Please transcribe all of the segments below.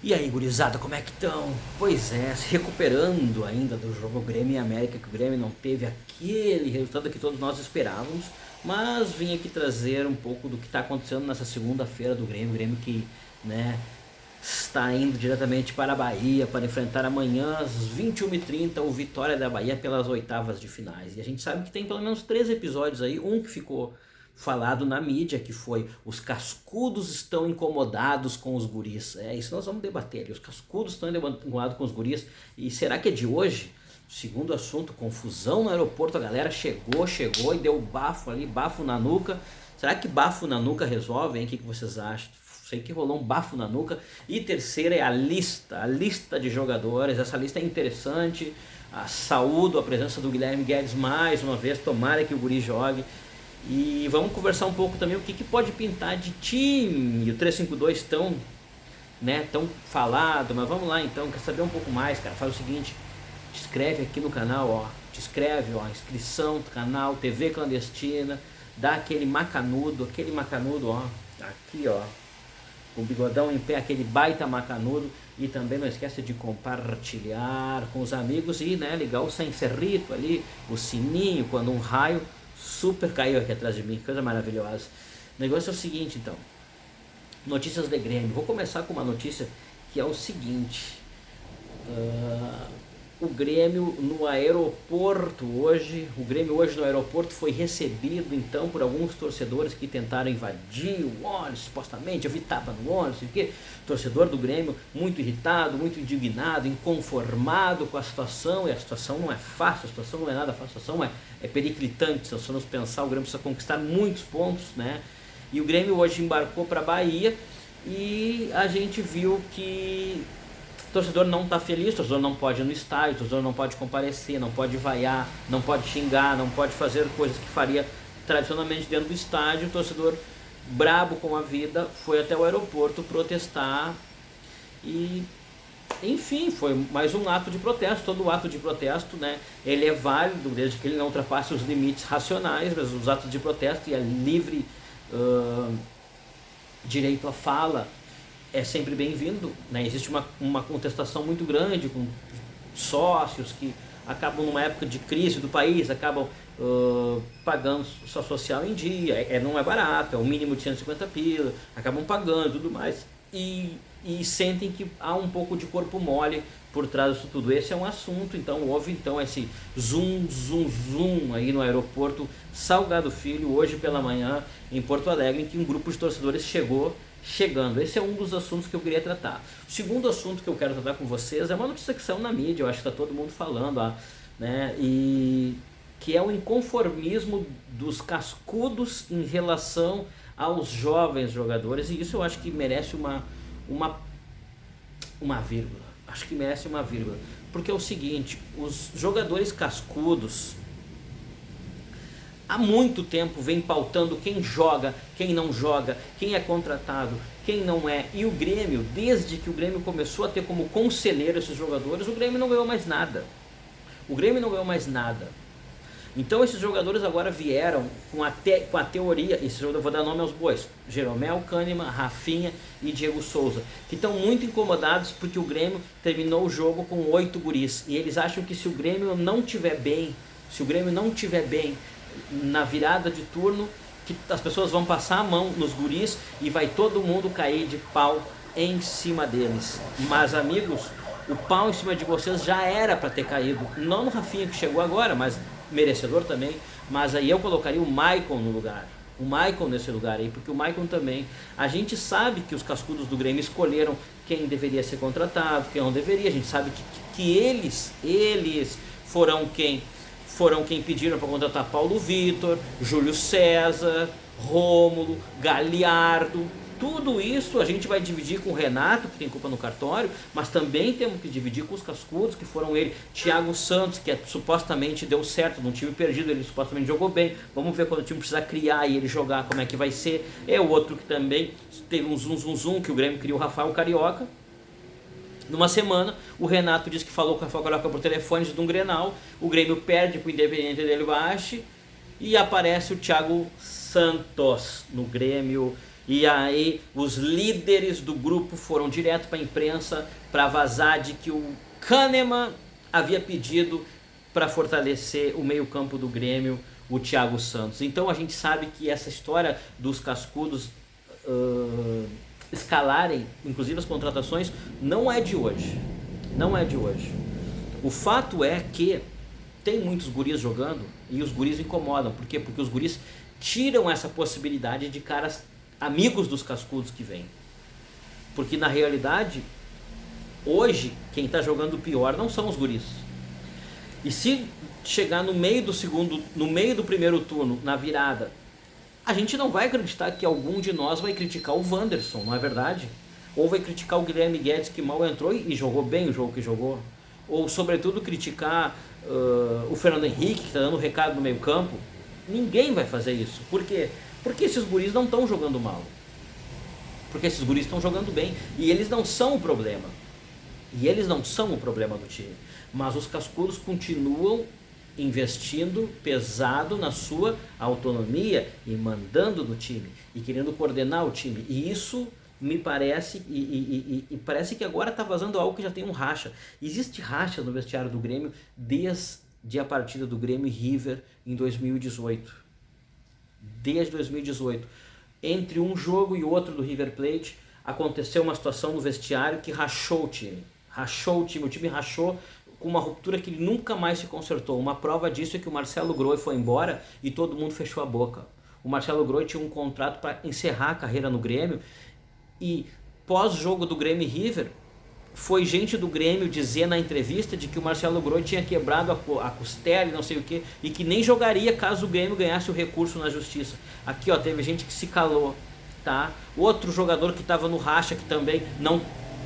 E aí, gurizada, como é que estão? Pois é, se recuperando ainda do jogo Grêmio e América, que o Grêmio não teve aquele resultado que todos nós esperávamos, mas vim aqui trazer um pouco do que está acontecendo nessa segunda-feira do Grêmio, Grêmio que, né, está indo diretamente para a Bahia para enfrentar amanhã às 21h30 o Vitória da Bahia pelas oitavas de finais. E a gente sabe que tem pelo menos 3 episódios aí, um que ficou falado na mídia, que foi os cascudos estão incomodados com os guris. É isso nós vamos debater ali, os cascudos estão incomodados com os guris. E será que é de hoje? Segundo assunto, confusão no aeroporto, a galera chegou e deu bafo ali, bafo na nuca. Será que bafo na nuca resolve, hein? O que vocês acham? Sei que rolou um bafo na nuca. E terceira é a lista de jogadores. Essa lista é interessante. Saúdo a presença do Guilherme Guedes mais uma vez, tomara que o guri jogue. E vamos conversar um pouco também o que pode pintar de time. O 352 tão, né, tão falado, mas vamos lá então, quer saber um pouco mais, cara? Faz o seguinte, te inscreve aqui no canal, ó, te inscreve, ó, inscrição do canal, TV clandestina, dá aquele macanudo, ó, aqui ó, o bigodão em pé, aquele baita macanudo, e também não esquece de compartilhar com os amigos e, né, ligar o sem cerrito ali, o sininho, quando um raio super caiu aqui atrás de mim, coisa maravilhosa. O negócio é o seguinte então, notícias de Grêmio. Vou começar com uma notícia que é o seguinte, o Grêmio no aeroporto hoje, no aeroporto foi recebido então por alguns torcedores que tentaram invadir o ônibus, supostamente, eu vi tapa no ônibus, torcedor do Grêmio muito irritado, muito indignado, inconformado com a situação, e a situação não é fácil, a situação não é nada fácil, a situação é periclitante, se nós formos pensar, o Grêmio precisa conquistar muitos pontos, né? E o Grêmio hoje embarcou para a Bahia e a gente viu que o torcedor não está feliz, o torcedor não pode ir no estádio, o torcedor não pode comparecer, não pode vaiar, não pode xingar, não pode fazer coisas que faria tradicionalmente dentro do estádio. O torcedor, brabo com a vida, foi até o aeroporto protestar e, enfim, foi mais um ato de protesto. Todo ato de protesto, né, ele é válido desde que ele não ultrapasse os limites racionais, mas os atos de protesto e a livre direito à fala é sempre bem-vindo, né? Existe uma contestação muito grande com sócios que acabam numa época de crise do país, acabam pagando sua social em dia, não é barato, é o mínimo de 150 pila, acabam pagando e tudo mais, e sentem que há um pouco de corpo mole por trás disso tudo. Esse é um assunto, então houve então esse zoom aí no aeroporto Salgado Filho, hoje pela manhã, em Porto Alegre, em que um grupo de torcedores chegando. Esse é um dos assuntos que eu queria tratar. O segundo assunto que eu quero tratar com vocês é uma notícia que saiu na mídia, eu acho que está todo mundo falando, né? E que é o inconformismo dos cascudos em relação aos jovens jogadores, e isso eu acho que merece uma vírgula. Acho que merece uma vírgula. Porque é o seguinte, os jogadores cascudos há muito tempo vem pautando quem joga, quem não joga, quem é contratado, quem não é. E o Grêmio, desde que o Grêmio começou a ter como conselheiro esses jogadores, o Grêmio não ganhou mais nada. Então esses jogadores agora vieram com a teoria, eu vou dar nome aos bois, Jeromel, Kahneman, Rafinha e Diego Souza, que estão muito incomodados porque o Grêmio terminou o jogo com 8 guris, e eles acham que se o Grêmio não tiver bem, na virada de turno, que as pessoas vão passar a mão nos guris e vai todo mundo cair de pau em cima deles. Mas amigos, o pau em cima de vocês já era para ter caído, não no Rafinha que chegou agora, mas merecedor também, mas aí eu colocaria o Maicon no lugar, nesse lugar aí, porque o Maicon também, a gente sabe que os cascudos do Grêmio escolheram quem deveria ser contratado, quem não deveria, a gente sabe que eles foram quem pediram para contratar Paulo Vitor, Júlio César, Rômulo, Galhardo. Tudo isso a gente vai dividir com o Renato, que tem culpa no cartório, mas também temos que dividir com os cascudos, que foram ele, Thiago Santos, que supostamente deu certo num time perdido, ele supostamente jogou bem. Vamos ver quando o time precisar criar e ele jogar, como é que vai ser. É o outro que também teve um zoom, que o Grêmio criou, o Rafael Carioca. Numa semana, o Renato disse que falou com o Rafael Carioca por telefone de um Grenal, o Grêmio perde para o Independiente del Valle e aparece o Thiago Santos no Grêmio E aí os líderes do grupo foram direto para a imprensa para vazar de que o Kahneman havia pedido para fortalecer o meio-campo do Grêmio, o Thiago Santos. Então a gente sabe que essa história dos cascudos escalarem, inclusive as contratações, não é de hoje. Não é de hoje. O fato é que tem muitos guris jogando e os guris incomodam. Por quê? Porque os guris tiram essa possibilidade de caras amigos dos cascudos que vêm. Porque na realidade, hoje, quem está jogando pior não são os guris. E se chegar no meio do primeiro turno, na virada, a gente não vai acreditar que algum de nós vai criticar o Wanderson, não é verdade? Ou vai criticar o Guilherme Guedes, que mal entrou e jogou bem o jogo que jogou. Ou sobretudo criticar o Fernando Henrique, que está dando recado no meio campo. Ninguém vai fazer isso. Por quê? Porque esses guris não estão jogando mal. Porque esses guris estão jogando bem. E eles não são o problema. E eles não são o problema do time. Mas os cascudos continuam investindo pesado na sua autonomia e mandando no time. E querendo coordenar o time. E isso me parece, e parece que agora está vazando algo que já tem um racha. Existe racha no vestiário do Grêmio desde a partida do Grêmio e River em 2018. Desde 2018. Entre um jogo e outro do River Plate, aconteceu uma situação no vestiário que rachou o time. O time rachou com uma ruptura que nunca mais se consertou. Uma prova disso é que o Marcelo Groi foi embora e todo mundo fechou a boca. O Marcelo Groi tinha um contrato para encerrar a carreira no Grêmio e pós-jogo do Grêmio e River, foi gente do Grêmio dizer na entrevista de que o Marcelo Groi tinha quebrado a costela e não sei o que, e que nem jogaria caso o Grêmio ganhasse o recurso na justiça. Aqui ó, teve gente que se calou, tá? Outro jogador que estava no racha, que também não,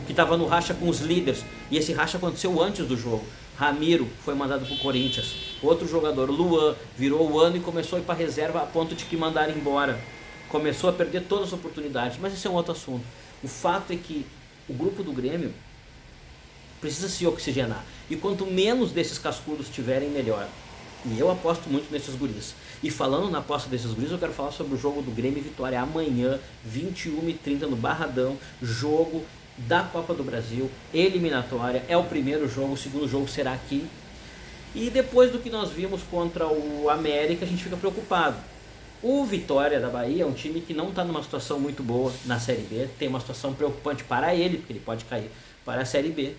que estava no racha com os líderes, e esse racha aconteceu antes do jogo. Ramiro foi mandado pro Corinthians. Outro jogador, Luan, virou o ano e começou a ir para reserva a ponto de que mandaram embora. Começou a perder todas as oportunidades, mas esse é um outro assunto. O fato é que o grupo do Grêmio precisa se oxigenar. E quanto menos desses cascudos tiverem, melhor. E eu aposto muito nesses guris. E falando na aposta desses guris, eu quero falar sobre o jogo do Grêmio e Vitória amanhã, 21h30 no Barradão. Jogo da Copa do Brasil, eliminatória. É o primeiro jogo, o segundo jogo será aqui. E depois do que nós vimos contra o América, a gente fica preocupado. O Vitória da Bahia é um time que não está numa situação muito boa na Série B, tem uma situação preocupante para ele, porque ele pode cair para a Série B,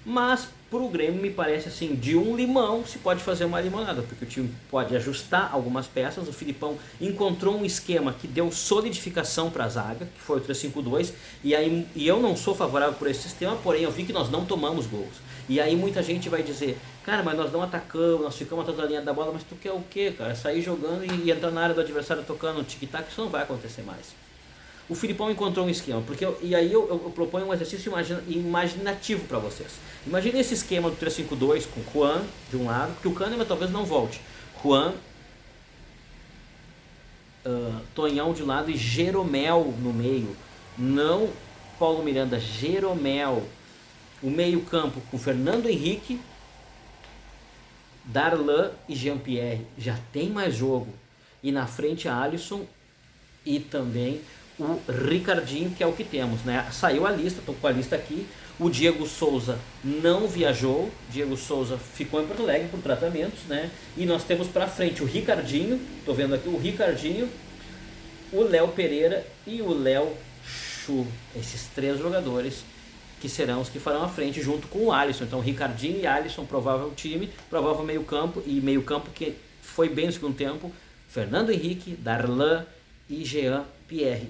mas para o Grêmio me parece assim, de um limão se pode fazer uma limonada, porque o time pode ajustar algumas peças. O Filipão encontrou um esquema que deu solidificação para a zaga, que foi o 3-5-2, e eu não sou favorável por esse sistema, porém eu vi que nós não tomamos gols. E aí muita gente vai dizer, cara, mas nós não atacamos, nós ficamos atrás da linha da bola, mas tu quer o quê, cara? Sair jogando e entrar na área do adversário tocando tic-tac, isso não vai acontecer mais. O Filipão encontrou um esquema, e aí eu proponho um exercício imaginativo para vocês. Imagine esse esquema do 3-5-2 com Juan de um lado, porque o Kahneman talvez não volte. Juan, Tonhão de um lado e Jeromel no meio. Não Paulo Miranda, Jeromel. O meio campo com Fernando Henrique, Darlan e Jean-Pierre. Já tem mais jogo. E na frente a Alisson e também o Ricardinho, que é o que temos, né? Saiu a lista, estou com a lista aqui. O Diego Souza não viajou, Diego Souza ficou em Porto Alegre por tratamentos, né? E nós temos para frente o Ricardinho, estou vendo aqui o Ricardinho, o Léo Pereira e o Léo Chu. Esses três jogadores que serão os que farão a frente junto com o Alisson. Então Ricardinho e Alisson, provável time, provável meio campo, e meio campo que foi bem no segundo tempo, Fernando Henrique, Darlan e Jean-Pierre.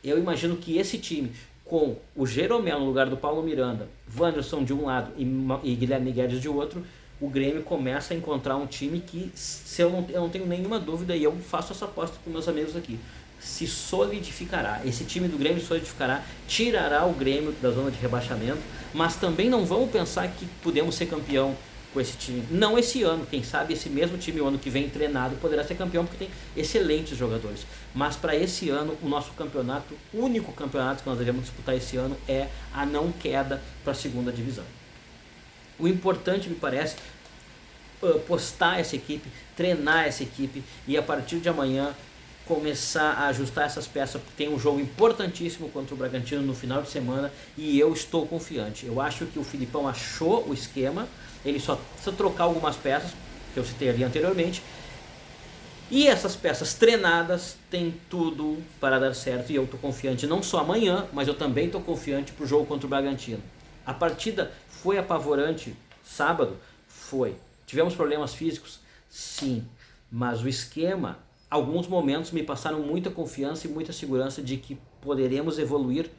Eu imagino que esse time, com o Jeromel no lugar do Paulo Miranda, Wanderson de um lado e Guilherme Guedes de outro, o Grêmio começa a encontrar um time que, eu não tenho nenhuma dúvida, e eu faço essa aposta com meus amigos aqui, se solidificará. Esse time do Grêmio solidificará, tirará o Grêmio da zona de rebaixamento, mas também não vamos pensar que podemos ser campeão com esse time. Não esse ano, quem sabe esse mesmo time o ano que vem treinado poderá ser campeão, porque tem excelentes jogadores. Mas para esse ano, o nosso campeonato, o único campeonato que nós devemos disputar esse ano é a não queda para a segunda divisão. O importante, me parece, postar essa equipe, treinar essa equipe, e a partir de amanhã começar a ajustar essas peças, porque tem um jogo importantíssimo contra o Bragantino no final de semana e eu estou confiante. Eu acho que o Filipão achou o esquema, ele só precisa trocar algumas peças, que eu citei ali anteriormente, e essas peças treinadas têm tudo para dar certo e eu estou confiante não só amanhã, mas eu também estou confiante para o jogo contra o Bragantino. A partida foi apavorante sábado? Foi. Tivemos problemas físicos? Sim. Mas o esquema, alguns momentos me passaram muita confiança e muita segurança de que poderemos evoluir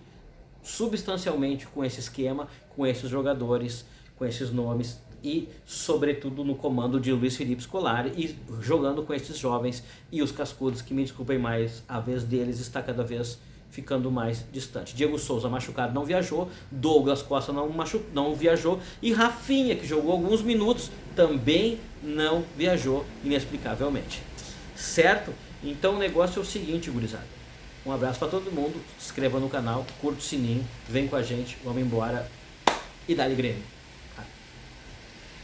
substancialmente com esse esquema, com esses jogadores, com esses nomes e sobretudo no comando de Luiz Felipe Scolari e jogando com esses jovens e os cascudos, que me desculpem, mais a vez deles está cada vez ficando mais distante. Diego Souza machucado não viajou, Douglas Costa não viajou e Rafinha, que jogou alguns minutos, também não viajou inexplicavelmente. Certo? Então o negócio é o seguinte, gurizada. Um abraço para todo mundo, se inscreva no canal, curta o sininho, vem com a gente, vamos embora e dá-lhe Grêmio.